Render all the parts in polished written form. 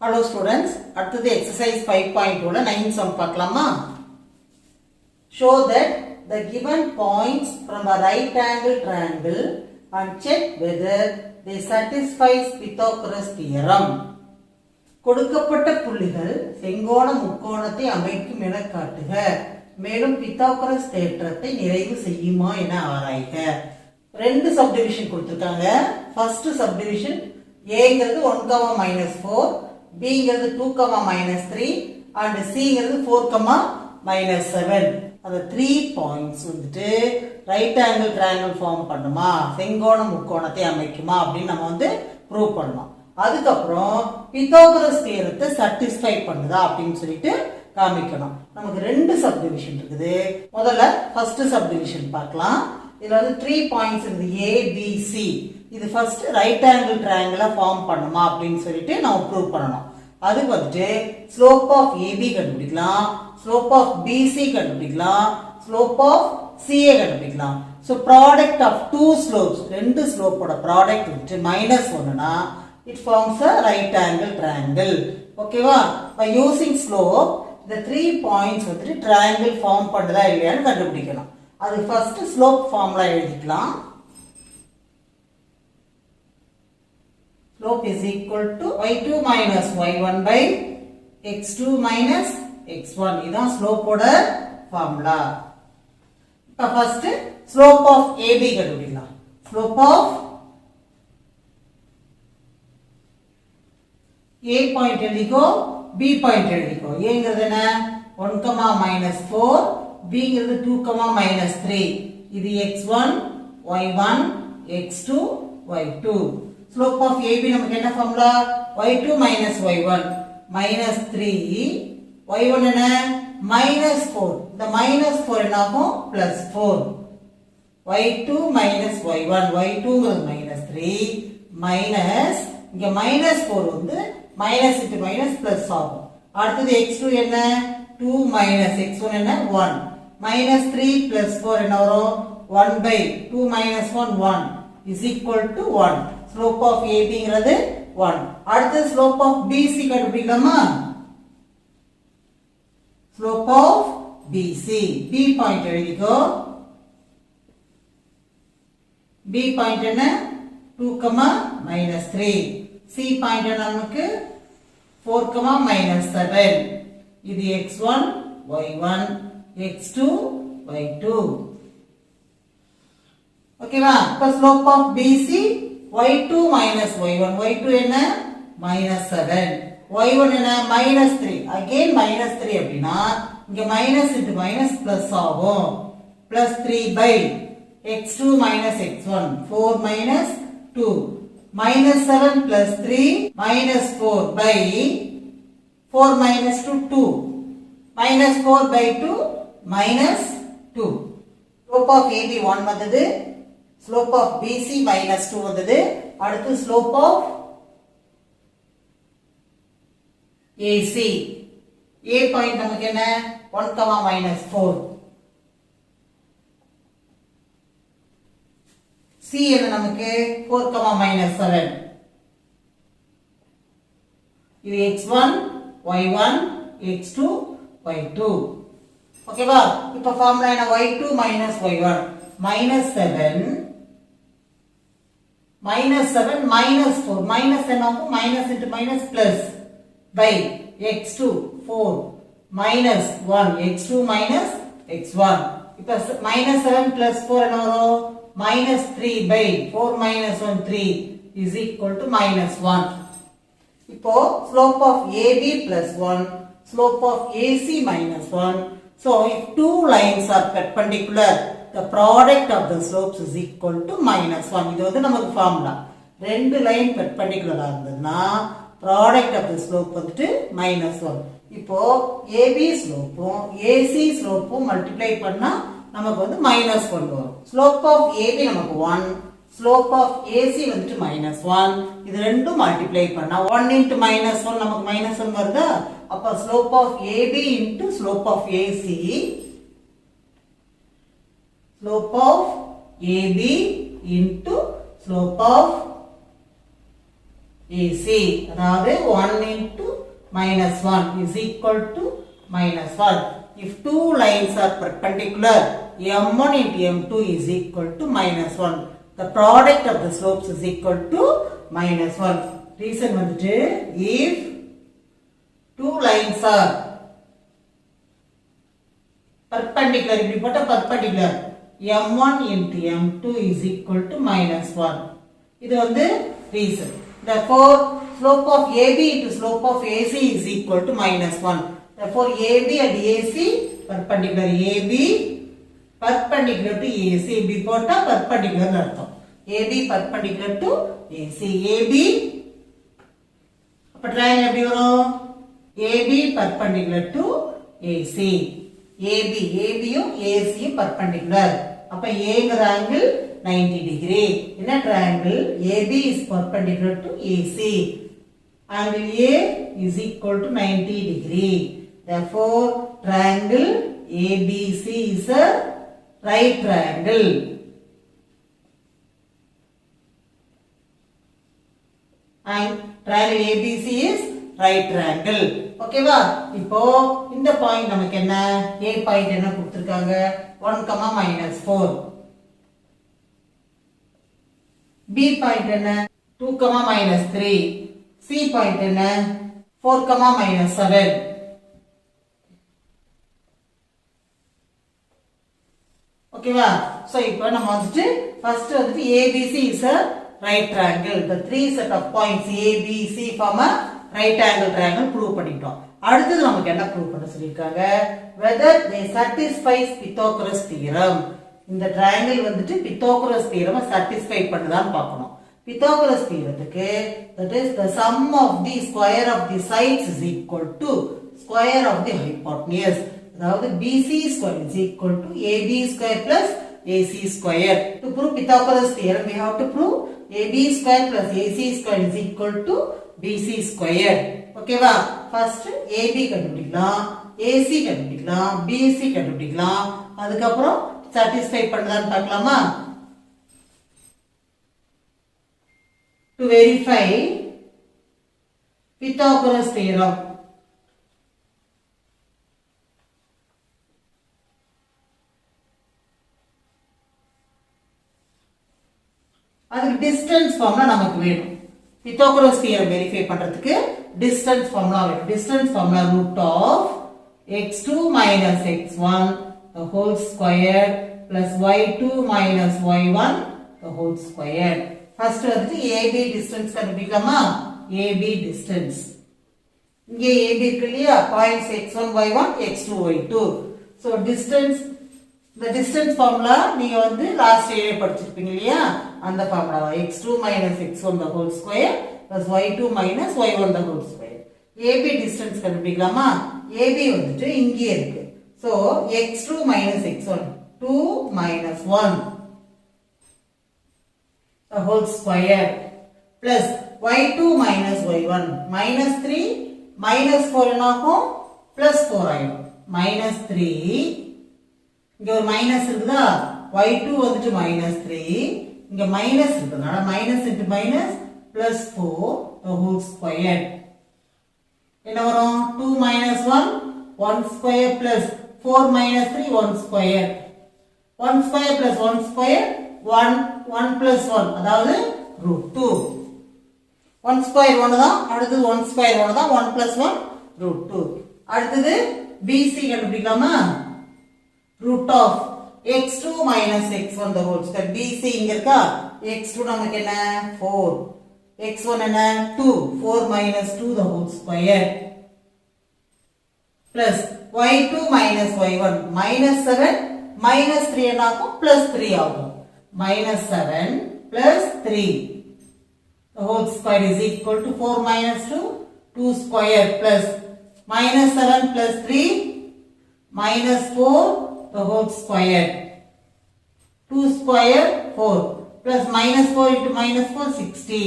Hello students, அடுத்தது exercise 5.2 ல 9 sum பார்க்கலாமா? Show that the given points from a right angle triangle and check whether they satisfy Pythagoras theorem. கொடுக்கப்பட்ட புள்ளிகள் செங்கோண முக்கோணத்தை அமைக்கும் என காட்டுக. மேலும் பித்தாகரஸ் தேற்றத்தை நிறைவு செய்யுமா என ஆராய்க. ரெண்டு சப்டிவிஷன் கொடுத்திருக்காங்க. ஃபர்ஸ்ட் சப்டிவிஷன் ஏங்கிறது 1, Bங்கிறது 2, -3 and Cங்கிறது 4, -7. அந்த 3 பாயிண்ட்ஸ் வந்துட்டு ரைட் ஆங்கிள் ட்ரையாங்கிள் ஃபார்ம் பண்ணுமா, செங்கோண முக்கோணத்தை அமைக்குமா அப்படின்னு நம்ம ப்ரூவ் பண்ணணும். அதுக்கப்புறம் பித்தாகரஸ் தியரத்தை சாட்டிஸ்ஃபை பண்ணுதா அப்படின்னு சொல்லிட்டு காமிக்கணும். நமக்கு ரெண்டு சப்டிவிஷன் இருக்குது. முதல்ல ஃபர்ஸ்ட் சப்டிவிஷன் பார்க்கலாம். இதுல 3 பாயிண்ட்ஸ் இருக்குது, A, B, C. இது ஃபர்ஸ்ட் ரைட் ஆங்கிள் ட்ரையாங்கிளா ஃபார்ம் பண்ணுமா அப்படின்னு சொல்லிட்டு நம்ம ப்ரூவ் பண்ணணும். அதுக்கு ஸ்லோப் ஆஃப் AB கண்டுபிடிக்கலாம், ஸ்லோப் ஆஃப் BC கண்டுபிடிக்கலாம், ஸ்லோப் ஆஃப் CA கண்டுபிடிக்கலாம். So product of two slopes, ரெண்டு ஸ்லோப்போட ப்ராடக்ட் -1னா it forms a right angle triangle. ஓகேவா? by using slope the 3 points triangle form பண்ணுதா இல்லையான்னு கண்டுபிடிக்கலாம். அது ஃபர்ஸ்ட் ஸ்லோப் ஃபார்முலா எழுதிக்கலாம். Slope is equal to y2 minus y1 by x2 minus x1. இதான் ஸ்லோப்போட ஃபார்முலா. இப்ப ஃபர்ஸ்ட் ஸ்லோப் ஆஃப் AB கண்டுபிடிக்கலாம். ஸ்லோப் ஆஃப் A பாயிண்ட் எழுதிக்கோ, B பாயிண்ட் எழுதிக்கோ. Aங்கிறது என்ன? 1, -4, Bங்கிறது 2, -3. இது x1 y1 x2 y2. Slope of AB நமக்கு என்ன formula? y2 minus y1 -3, y1 என்ன? -4. இந்த -4 என்ன ஆகும்? +4. y2 minus y1, y2ங்கிறது -3 மைனஸ் இங்க -4 மைனஸ் இன்டு மைனஸ் பிளஸ் ஆகும். அடுத்தது x2 என்ன? 2 மைனஸ் x1 என்ன? 1 -3 + 4 என்ன வரும்? 1/2 -1 1 is equal to 1. Slope of ABங்கிறது 1. அடுத்து ஸ்லோப் ஆஃப் BC கண்டுபிடிக்கலாமா? Slope of BC, B point எழுதிக்கோ. B பாயிண்ட் என்ன? 2, -3. C பாயிண்ட் என்ன நமக்கு? 4, -7. இது x1 y1 x2 y2. ஓகேவா? இப்ப slope of BC y2 minus y1, y2 என்ன? -7, y1 என்ன? -3. again -3 அப்படின்னா இங்க மைனஸ் இன்டு மைனஸ் பிளஸ் ஆகும். +3 x2 minus x1, 4 minus 2, -7 + 3 -4 4 minus 2 2, -4/2 -2. Slope of AB 1 வந்தது, ஸ்லோப் ஆஃப் BC -2 வந்தது. அடுத்து slope of AC, A point நமக்கு என்ன? 1, -4. C என்ன நமக்கு? 4, -7. இது x1 y1 x2 y2. ஓகேவா? இப்ப ஃபார்முலா என்ன? y2 minus y1 -7 -4 மைனஸ் என்ன ஆகும்? Minus into minus plus by x2 4 -1 x2 minus x1. இப்ப -7 + 4 என்ன வரும்? -3/4 -1 3 is equal to -1. இப்போ slope of AB +1, slope of AC -1. So if two lines are perpendicular, the product of the slopes is equal to -1. இது நமக்கு formula. ரெண்டு line பெர்பெண்டிகுலரா இருந்ததுன்னா product of the slope -1. இப்போ AB ஸ்லோப்பும் AC ஸ்லோப்பும் multiply பண்ணா நமக்கு -1 வரும். Slope of AB நமக்கு 1, slope of AC -1. இது ரெண்டும் மல்டிப்ளை பண்ணா 1 × -1 நமக்கு -1 வருதா? அப்ப slope of AB × slope of AC, slope of AB × slope of AC, அதாவது 1 × minus 1 is equal to minus 1. If two lines are perpendicular, m1 into m2 is equal to minus 1. The product of the slopes is equal to minus 1. Reason வந்துட்டு if two lines are perpendicular, இப்படி போட்ட perpendicular, m1 into m2 is equal to minus 1. இது வந்து reason. Therefore, slope of AB into slope of AC is equal to minus 1. Therefore, AB and AC perpendicular. AB perpendicular to AC. இப்படி போட்டா perpendicular அர்த்தம். AB perpendicular to AC. AB அப்ப triangle எப்படி வரும்? AB perpendicular to AC. AB யும் AC யும் perpendicular. அப்ப Aங்கிற angle 90 degree. In a triangle, AB is perpendicular to AC. Angle A is equal to 90 degree. Therefore, triangle ABC is a right triangle. And triangle ABC is right triangle. Okay va? இப்போ இந்த point நமக்கு என்ன? A point என்ன கொடுத்திருக்காங்க? 1, -4. B point என்ன? 2, -3. C point என்ன? 4, -7. ஓகேவா? So இப்போ நம்ம வந்துட்டு ஃபர்ஸ்ட் வந்துட்டு ABC is a right triangle. The three set of points A, B, C form a right angle triangle prove பண்ணிட்டோம். அடுத்து நமக்கு என்ன prove பண்ண சொல்லிருக்காங்க? Whether they satisfies Pythagoras theorem. இந்த triangle வந்துட்டு Pythagoras theorem satisfy பண்ணுதான்னு பார்க்கணும். Pythagoras theoremத்துக்கு that is the sum of the square of the sides is equal to square of the hypotenuse. அதாவது BC square is equal to AB square plus AC square. To prove Pythagoras theorem, we have to prove AB square plus AC square is equal to BC square. Okay va? First AB கண்டுபிடிக்கலாம், AC கண்டுபிடிக்கலாம், BC கண்டுபிடிக்கலாம். அதுக்கு அப்புறம் satisfy பண்ணுதான்னு பார்க்கலாமா? To verify Pythagoras theorem, அதுக்கு distance formula நமக்கு வேணும். Pythagoras theorem verify பண்றதுக்கு distance formula வேணும். Distance formula root of x2 minus x1 the whole square plus y2 minus y1 the whole square. First வந்துட்டு AB distance கண்டுபிடிக்கலாமா? AB distance. இங்கே AB இருக்கு இல்லையா? points x1 y1 x2 y2. So distance, the distance formula நீங்க வந்து last இயரே படிச்சிருப்பீங்க இல்லையா? அந்த formula x2 minus x1 the whole square plus y2 minus y1 the whole square. AB distance கண்டுபிடிக்கலாமா? AB வந்துட்டு இங்கே இருக்கு. So x2 minus x1 2 minus 1 the whole square plus y2 minus y1 minus 3 minus 4 என்னாகும்? plus 4 ஆயிடும். minus 3 இங்க ஒரு minus இருக்குதா? y2 வந்துட்டு minus 3 இங்க மைனஸ் இருக்குதுனால minus into minus plus 4 the whole square. என்ன வரும்? 2 minus 1 1 square plus 4 minus 3 1 square. 1 square plus 1 square 1 plus 1 அதாவது root 2. 1 square 1 தான், அடுத்தது 1 square 1 தான், 1 plus 1 root 2. அடுத்தது BC கண்டுபிடிக்கலாமா? root of x2 minus x1 the whole square. BC இங்க இருக்கா? x2 நமக்கு என்ன? 4. x1 என்ன? 2. 4 minus 2 the whole square. Plus y2 minus y1 minus 7 minus 3 என்னாகும்? plus 3 ஆகும். minus 7 plus 3 the whole square is equal to 4 minus 2 2 square plus minus 7 plus 3 minus 4 the whole square. 2 square 4 plus minus 4 into minus 4 60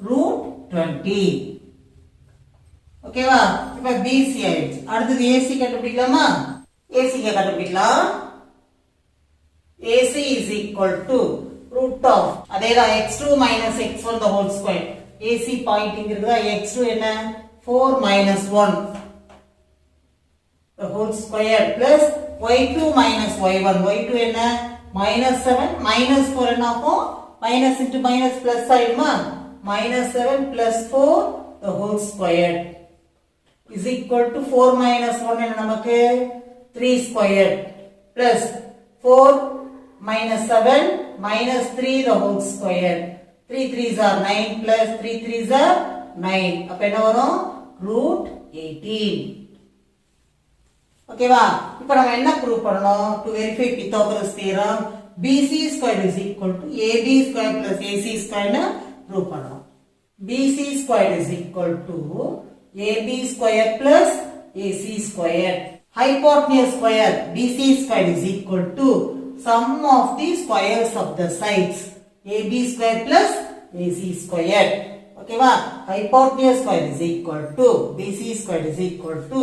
root 20. Okay va? இப்ப BC ஆயிடுச்சு. அடுத்தது AC கண்டுபிடிக்கலாமா? AC கண்டுபிடிக்கலாம். AC is equal to root of அதேதான் x2 minus x1 the whole square. AC point இங்க இருக்குதா? x2 என்ன? 4 minus 1 the whole square plus y2 minus y1. y2 என்ன minus 7 minus 4 என்ன ஆகும் minus into minus plus ஆயிடுமா minus 7 plus 4 the whole square is equal to 4 minus 1 என்ன நமக்கு 3 square plus 4 minus 7 minus 3 the whole square. 3 3s are 9 plus 3 3s are 9. அப்ப என்ன வரும் root 18. ஓகேவா இப்போ நம்ம என்ன ப்ரூவ் பண்ணனும் to verify Pythagoras theorem BC squared is equal to AB squared plus AC squared னு ப்ரூவ் பண்ணனும். BC squared is equal to AB squared plus AC squared. Hypotenuse square BC squared is equal to sum of the squares of the sides AB squared plus AC squared. ஓகேவா hypotenuse square is equal to BC squared is equal to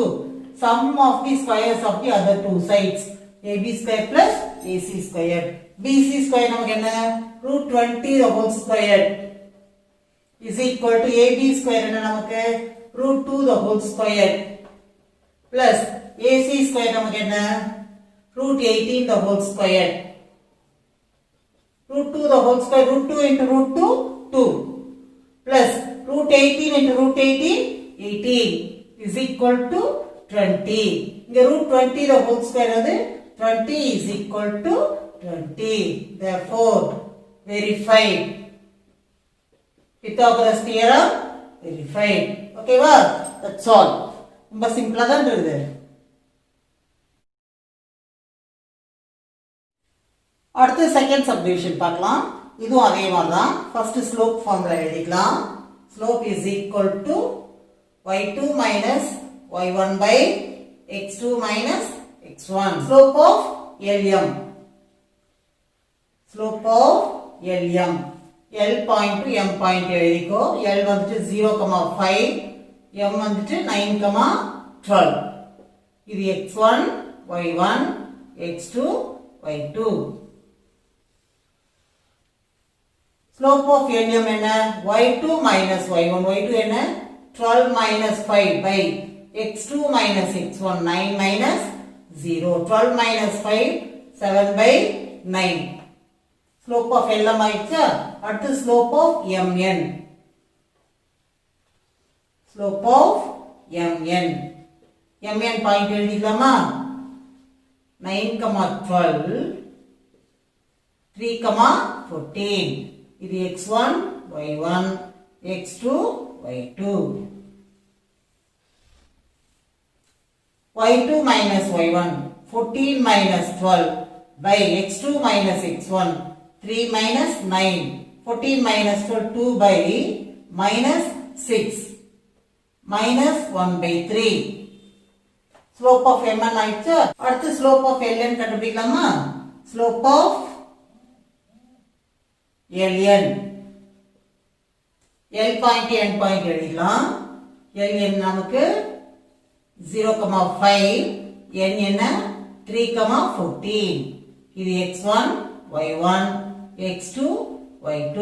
sum of the squares of the other two sides AB square plus AC square. BC square நமக்கு என்ன root 20 the whole square is equal to AB square என்ன நமக்கு root 2 the whole square plus AC square நமக்கு என்ன root 18 the whole square. Root 2 the whole square root 2 into root 2 2 plus root 18 into root 18 18 is equal to 20. இங்க root 20 the whole square அது 20 is equal to 20. Therefore verified. Pythagoras theorem verified. Okay வா that's all. ரொம்ப சிம்பிளா தான் இருக்குது. அடுத்து second subdivision பார்க்கலாம். இதுவும் அதே மாதிரி தான். ஃபர்ஸ்ட் ஸ்லோப் ஃபார்முலா எழுதிக்கலாம். Slope is equal to y2 minus y1 by x2 minus x1. Slope of LM. Slope of LM. L point to M point எழுதிக்கோ. L வந்துட்டு 0,5, M வந்துட்டு 9,12. இது x1, y1, x2, y2. Slope of LM என்ன y2 minus y1. y2 என்ன 12 minus 5 by x2 minus x1. 9 minus 0. 12 minus 5 7 by 9. Slope of LM ஆயிடுச்சா. அடுத்து slope of MN. Slope of MN. MN point எழுதிக்கலாமா 9,12 3,14. இது x1 y1 x2 y2. y2 minus y1 14 minus 12 by x2 minus x1 3 minus 9. 14 minus 12 2 by minus 6 minus 1 by 3. Slope of MN ஆயிடுச்சு. அடுத்து slope of LN கண்டுபிடிக்கலாமா. Slope of LN. L point N point எழுதிக்கலாம். LN நமக்கு 0,5, N என்ன 3,14. இது x1 y1 x2 y2.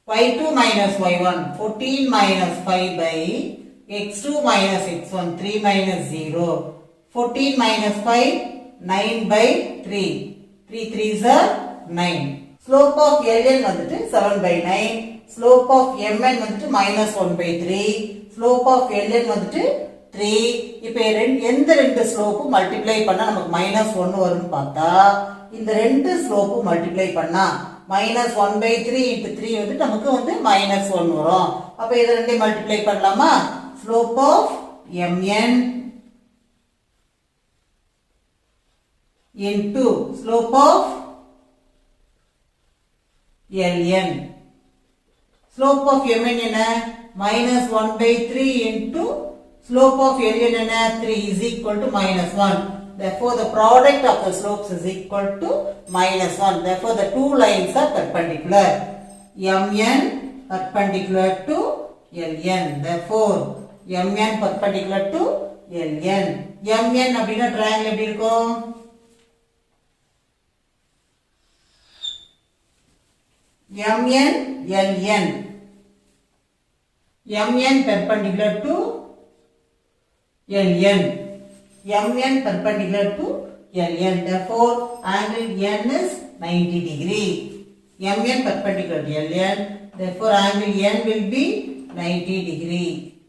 y2 minus y1 14 minus 5 by x2 minus x1 3 minus 0. 14 minus 5 9 by 3. 3 3s are 9. Slope of LN வந்துட்டு 7 by 9. Slope of MN வந்துட்டு minus 1 by 3. Slope of LN வந்துட்டு 3. இப்போ எந்த ரெண்டு slope multiply பண்ணா நமக்கு minus 1 வரும்னு பார்த்தா இந்த ரெண்டு ஸ்லோப்பு மல்டிப்ளை பண்ணா minus 1 by 3 into 3 வந்துட்டு நமக்கு வந்து minus 1 வரும். அப்போ இதை ரெண்டையும் மல்டிப்ளை பண்ணலாமா. Slope of MN into slope of LN. Slope of MN என்ன minus 1 by 3 into slope of LN என்ன 3 is equal to minus 1. Therefore the product of the slopes is equal to minus 1. Therefore the two lines are perpendicular. MN perpendicular to LN. Therefore MN perpendicular to LN. MN அப்படினா triangle எப்படி இருக்கும். MN LN. MN perpendicular to LN. MN perpendicular to LN. Therefore, angle N is 90 degree. MN perpendicular to LN. Therefore, angle N will be 90 degree.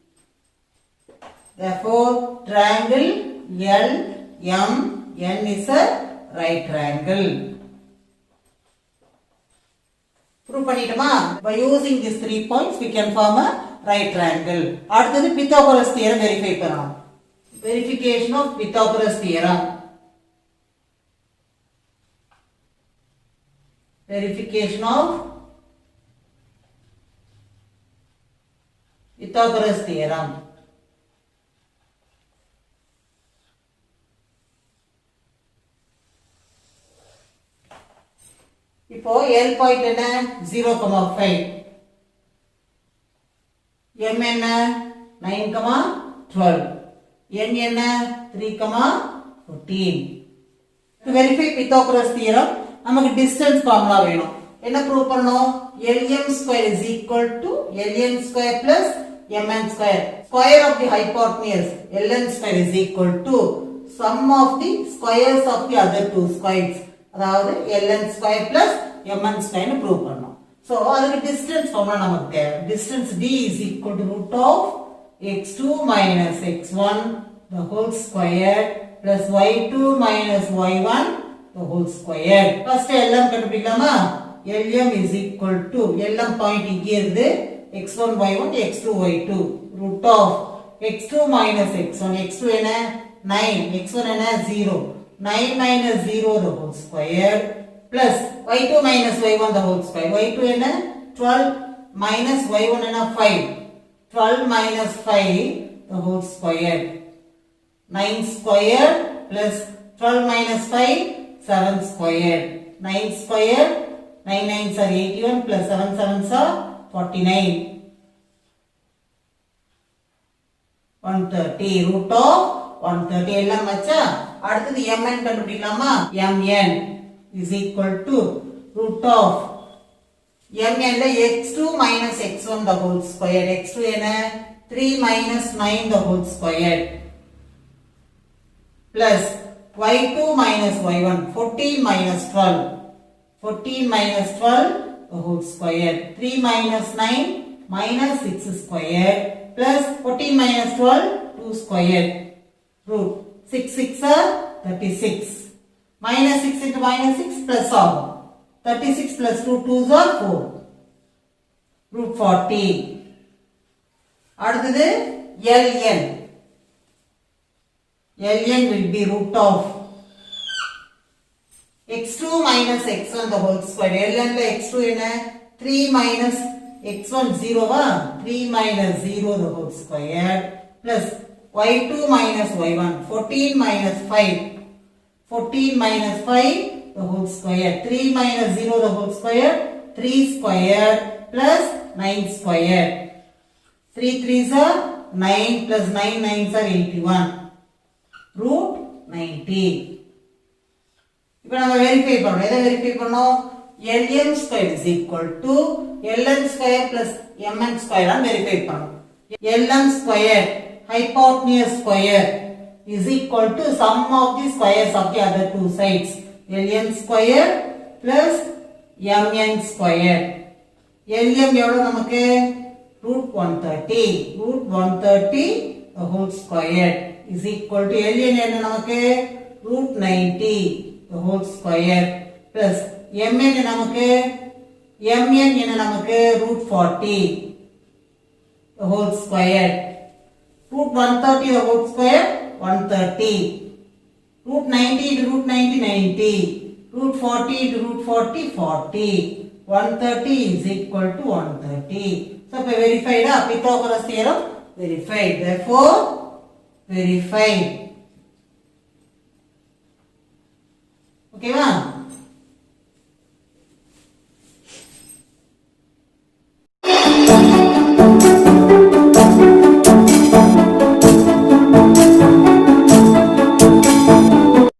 Therefore, triangle LMN is a right triangle. Prove பண்ணிட்டோமா? By using these 3 points, we can form a right triangle. அடுத்தது Pythagoras theorem verify பண்ணலாம். Verification of Pythagoras theorem. Verification of Pythagoras theorem. இப்போ L point என்ன 0,5 M என்ன 9,12 N என்ன 3,14 to verify Pythagoras theorem நமக்கு distance formula வேணும் என்ன prove பண்ணனும் LM square is equal to LN square plus MN square square of the hypotenuse LN square is equal to sum of the squares of the other two squares அதாவது ln square plus mn square னு prove பண்ணோம் so அதுக்கு distance formula நமக்கு தேவை distance d is equal to root of x2 minus x1 the whole square plus y2 minus y1 the whole square first lm கண்டுபிடிக்கலாமா lm is equal to lm point இங்க இருந்து x1 y1 x2 y2 root of x2 minus x1 x2 என்ன 9 x1 என்ன 0 9 minus 0 the whole square plus y2 minus y1 the whole square y2 என்ன 12 minus y1 என்ன 5 12 minus 5 the whole square 9 square plus 12 minus 5 7 square 9 square 9 9s are 81 plus 7 7s are 49 130 root of 130 எல்லாம் வச்சா அடுத்து mn கண்டுபிடிக்கலாமா mn is equal to root of mn ல x2 minus x1 the whole square x2 என்ன 3 minus 9 the whole square plus y2 minus y1 14 minus 12 14 minus 12 the whole square 3 minus 9 minus 6 square plus 14 minus 12 2 square root 6 6 are 36 minus 6 into minus 6 plus ஆகும் 36 plus 2 2s are 4 root 40 அடுத்தது ln ln will be root of x2 minus x1 the whole square ln ல x2 என்ன 3 minus x1 0 வா 3 minus 0 the whole square plus y2 minus y1 14 minus 5 14 minus 5 the whole square 3 minus 0 the whole square 3 square plus 9 square 3 3s are 9 plus 9 9s are 81 root 90 இப்போ நம்ம verify பண்ணோம் எதை verify பண்ணோம் ln square is equal to ln square plus mn square ah verify பண்ணோம் ln square hypotenuse square is equal to sum of the squares of the other two sides ln square plus mn square lm எவ்வளவு நமக்கு root 130 root 130 the whole square is equal to ln என்ன நமக்கு root 90 the whole square plus mn நமக்கு mn என்ன நமக்கு root 40 the whole square root 130 the whole square 130 root 90 into root 90 90 root 40 into root 40 40 130 is equal to 130 so if verified Pythagoras theorem verified therefore verified okay va